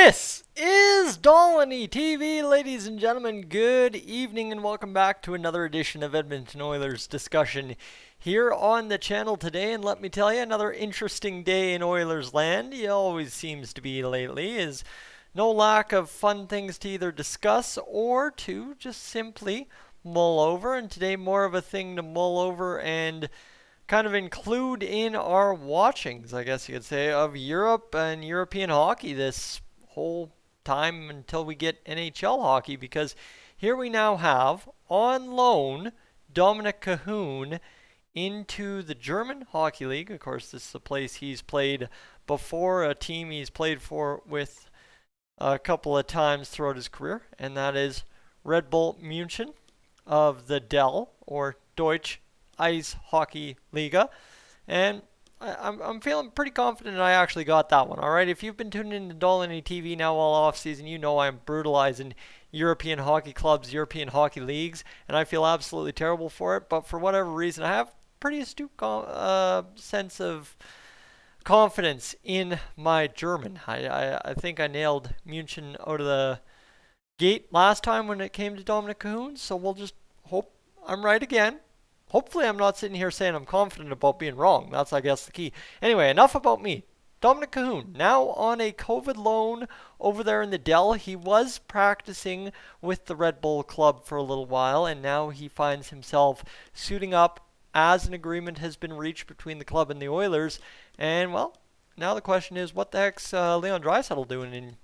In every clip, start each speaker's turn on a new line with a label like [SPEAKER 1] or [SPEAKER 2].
[SPEAKER 1] This is Dolynny TV, ladies and gentlemen. Good evening and welcome back to another edition of Edmonton Oilers discussion here on the channel today. And let me tell you, another interesting day in Oilers land. It always seems to be lately. Is no lack of fun things to either discuss or to just simply mull over. And today more of a thing to mull over and kind of include in our watchings, I guess you could say, of Europe and European hockey this whole time until we get NHL hockey, because here we now have on loan Dominic Kahun into the German Hockey League. Of course, this is a place he's played before, a team he's played for with a couple of times throughout his career, and that is Red Bull Muenchen of the DEL, or Deutsche Ice Hockey Liga. And I'm feeling pretty confident I actually got that one. Alright, if you've been tuning into Dolynny TV now all off season, you know I'm brutalizing European hockey clubs, European hockey leagues, and I feel absolutely terrible for it. But for whatever reason, I have pretty astute sense of confidence in my German. I think I nailed Munchen out of the gate last time when it came to Dominik Kahun, so we'll just hope I'm right again. Hopefully I'm not sitting here saying I'm confident about being wrong. That's, I guess, the key. Anyway, enough about me. Dominik Kahun, now on a COVID loan over there in the DEL. He was practicing with the Red Bull club for a little while, and now he finds himself suiting up as an agreement has been reached between the club and the Oilers. And, well, now the question is, what the heck's Leon Draisaitl doing in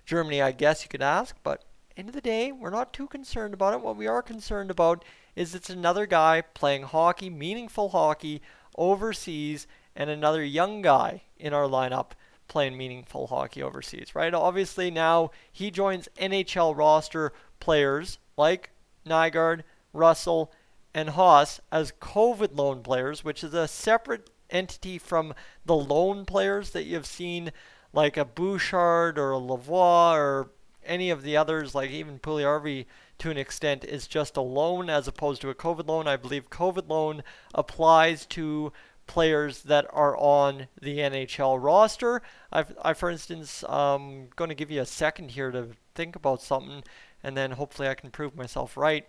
[SPEAKER 1] Germany, I guess you could ask. But end of the day, we're not too concerned about it. What we are concerned about is it's another guy playing hockey, meaningful hockey, overseas, and another young guy in our lineup playing meaningful hockey overseas, right? Obviously now he joins NHL roster players like Nygaard, Russell, and Haas as COVID loan players, which is a separate entity from the loan players that you've seen, like a Bouchard or a Lavoie or any of the others, like even Puljujärvi to an extent, is just a loan as opposed to a COVID loan. I believe COVID loan applies to players that are on the NHL roster. I for instance, going to give you a second here to think about something, and then hopefully I can prove myself right,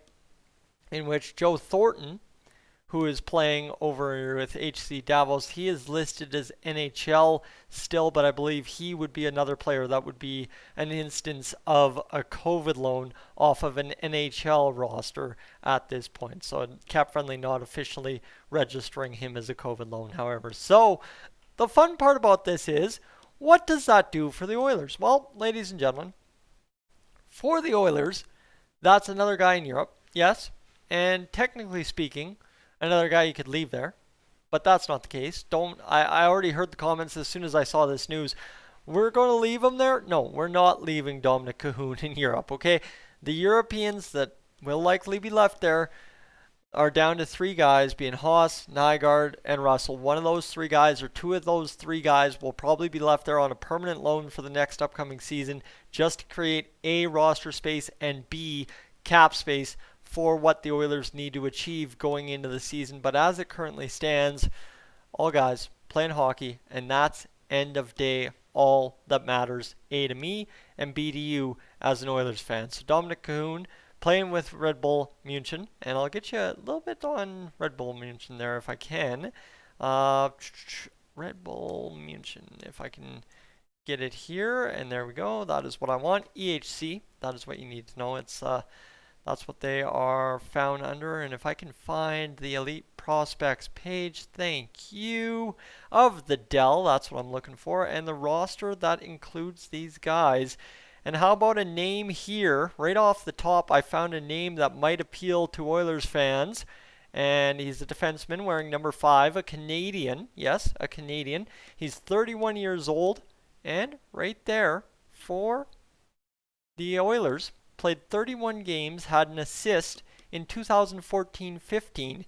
[SPEAKER 1] in which Joe Thornton, who is playing over with HC Davos, he is listed as NHL still, but I believe he would be another player that would be an instance of a COVID loan off of an NHL roster at this point. So Cap Friendly not officially registering him as a COVID loan, however. So the fun part about this is, what does that do for the Oilers? Well, ladies and gentlemen, for the Oilers, that's another guy in Europe, yes, and technically speaking, another guy you could leave there, but that's not the case. I already heard the comments as soon as I saw this news. We're going to leave him there? No, we're not leaving Dominik Kahun in Europe, okay? The Europeans that will likely be left there are down to three guys, being Haas, Nygaard, and Russell. One of those three guys, or two of those three guys, will probably be left there on a permanent loan for the next upcoming season, just to create A, roster space, and B, cap space for what the Oilers need to achieve going into the season. But as it currently stands, all guys playing hockey, and that's end of day all that matters, A to me and B to you as an Oilers fan. So Dominik Kahun playing with Red Bull Muenchen, and I'll get you a little bit on Red Bull Muenchen there if I can. Red Bull Muenchen, if I can get it here, and there we go. That is what I want. EHC, that is what you need to know. It's that's what they are found under. And if I can find the Elite Prospects page, thank you, of the DEL, that's what I'm looking for. And the roster that includes these guys. And how about a name here? Right off the top, I found a name that might appeal to Oilers fans. And he's a defenseman wearing number 5, a Canadian. Yes, a Canadian. He's 31 years old. And right there for the Oilers, played 31 games, had an assist in 2014-15.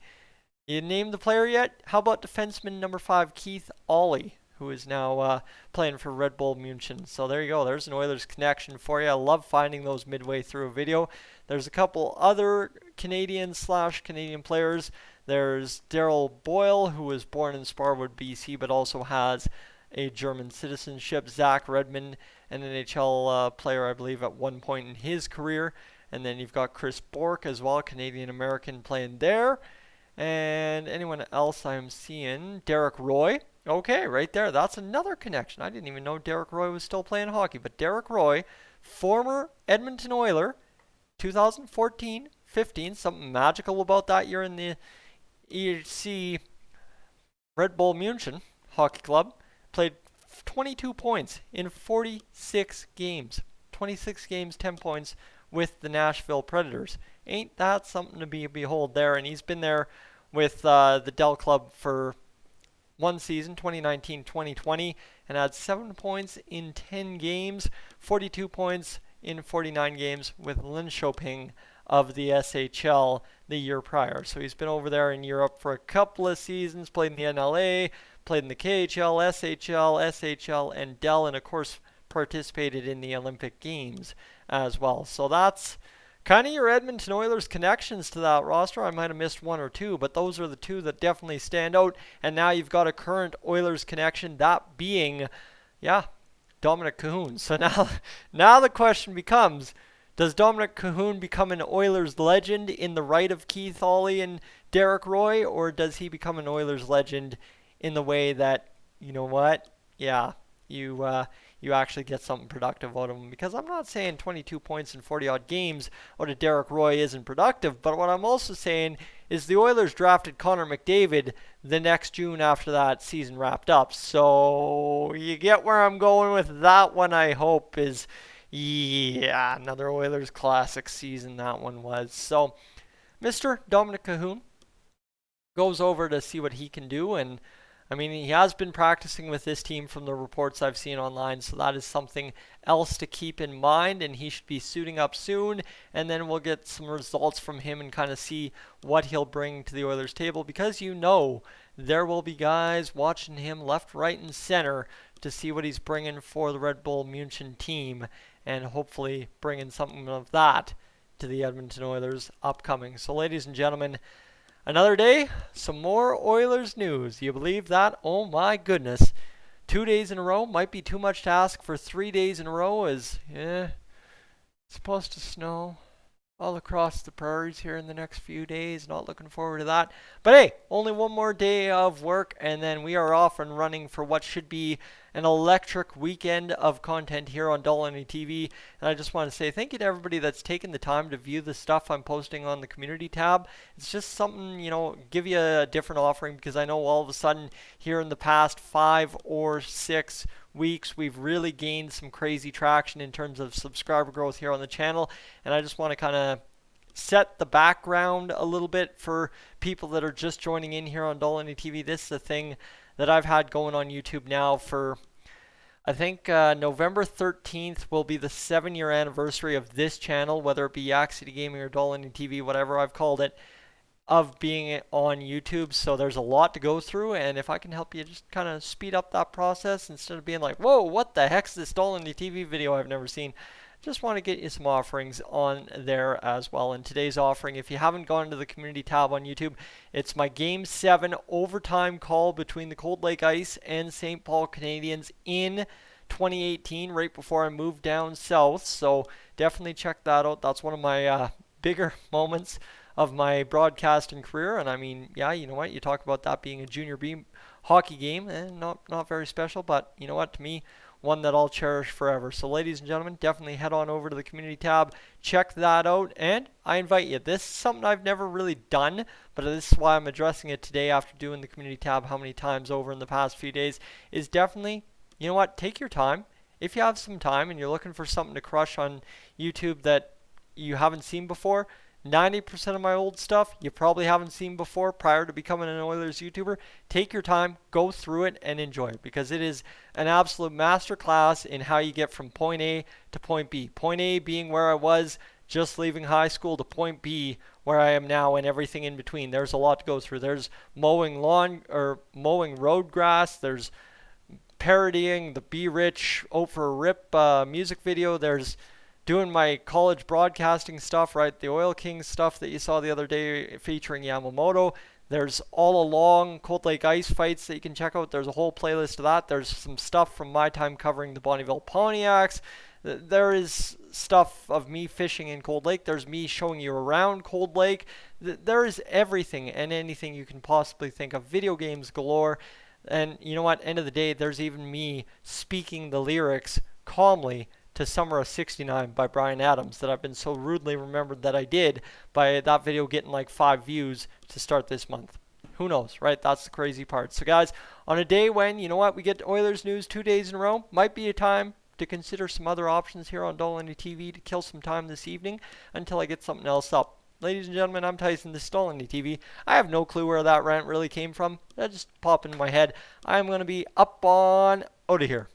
[SPEAKER 1] You named the player yet? How about defenseman number 5, Keith Ollie, who is now playing for Red Bull Muenchen. So there you go. There's an Oilers connection for you. I love finding those midway through a video. There's a couple other Canadian/Canadian players. There's Daryl Boyle, who was born in Sparwood, BC, but also has a German citizenship. Zach Redmond, an NHL player, I believe, at one point in his career. And then you've got Chris Bourque as well, Canadian-American, playing there. And anyone else I'm seeing? Derek Roy. Okay, right there. That's another connection. I didn't even know Derek Roy was still playing hockey. But Derek Roy, former Edmonton Oiler, 2014-15. Something magical about that year in the EHC Red Bull Muenchen hockey club. Played 22 points in 46 games. 26 games, 10 points with the Nashville Predators. Ain't that something to behold there? And he's been there with the Dell Club for one season, 2019-2020, and had 7 points in 10 games, 42 points in 49 games with Linköping of the SHL the year prior. So he's been over there in Europe for a couple of seasons, played in the NLA, played in the KHL, SHL, and Dell, and of course participated in the Olympic Games as well. So that's kind of your Edmonton Oilers connections to that roster. I might have missed one or two, but those are the two that definitely stand out. And now you've got a current Oilers connection, that being, Dominik Kahun. So now the question becomes, does Dominic Kahun become an Oilers legend in the right of Keith Aulley and Derek Roy, or does he become an Oilers legend in the way that, you know what, you actually get something productive out of him? Because I'm not saying 22 points in 40-odd games out of Derek Roy isn't productive, but what I'm also saying is the Oilers drafted Connor McDavid the next June after that season wrapped up. So you get where I'm going with that one, I hope, is, another Oilers classic season that one was. So Mr. Dominik Kahun goes over to see what he can do, and I mean, he has been practicing with this team from the reports I've seen online, so that is something else to keep in mind, and he should be suiting up soon, and then we'll get some results from him and kind of see what he'll bring to the Oilers table, because there will be guys watching him left, right, and center to see what he's bringing for the Red Bull Muenchen team, and hopefully bringing something of that to the Edmonton Oilers upcoming. So ladies and gentlemen, another day, some more Oilers news. You believe that? Oh my goodness. 2 days in a row might be too much to ask for. 3 days in a row is, it's supposed to snow all across the prairies here in the next few days. Not looking forward to that. But hey, only one more day of work, and then we are off and running for what should be an electric weekend of content here on Dolynny TV. And I just want to say thank you to everybody that's taken the time to view the stuff I'm posting on the community tab. It's just something, give you a different offering, because I know all of a sudden here in the past 5 or 6 weeks we've really gained some crazy traction in terms of subscriber growth here on the channel, and I just want to kind of set the background a little bit for people that are just joining in here on Dolynny TV. This is a thing that I've had going on YouTube now for, I think November 13th will be the 7-year anniversary of this channel, whether it be Yak City Gaming or Dolynny TV, whatever I've called it, of being on YouTube. So there's a lot to go through, and if I can help you just kind of speed up that process instead of being like, whoa, what the heck's this Dolynny TV video I've never seen, just want to get you some offerings on there as well. And today's offering, if you haven't gone to the community tab on YouTube, it's my Game 7 overtime call between the Cold Lake Ice and St. Paul Canadiens in 2018, right before I moved down south. So definitely check that out. That's one of my bigger moments of my broadcasting career. And I mean, you know what? You talk about that being a junior B hockey game, and not very special, but you know what? To me, one that I'll cherish forever. So ladies and gentlemen, definitely head on over to the community tab, check that out, and I invite you. This is something I've never really done, but this is why I'm addressing it today after doing the community tab how many times over in the past few days, is definitely, you know what, take your time. If you have some time and you're looking for something to crush on YouTube that you haven't seen before, 90% of my old stuff you probably haven't seen before prior to becoming an Oilers YouTuber. Take your time, go through it, and enjoy it, because it is an absolute masterclass in how you get from point A to point B. Point A being where I was just leaving high school, to point B where I am now, and everything in between. There's a lot to go through. There's mowing road grass. There's parodying the Be Rich Out for a Rip music video. There's doing my college broadcasting stuff, right? The Oil Kings stuff that you saw the other day featuring Yamamoto. There's all along Cold Lake ice fights that you can check out. There's a whole playlist of that. There's some stuff from my time covering the Bonneville Pontiacs. There is stuff of me fishing in Cold Lake. There's me showing you around Cold Lake. There is everything and anything you can possibly think of. Video games galore. And you know what? End of the day, there's even me speaking the lyrics calmly to Summer of 69 by Bryan Adams that I've been so rudely remembered that I did by that video getting like 5 views to start this month. Who knows, right? That's the crazy part. So guys, on a day when, you know what, we get Oilers news 2 days in a row, might be a time to consider some other options here on Dolynny TV to kill some time this evening until I get something else up. Ladies and gentlemen, I'm Tyson, this is Dolynny TV. I have no clue where that rant really came from. That just popped into my head. I'm going to be up on out of here.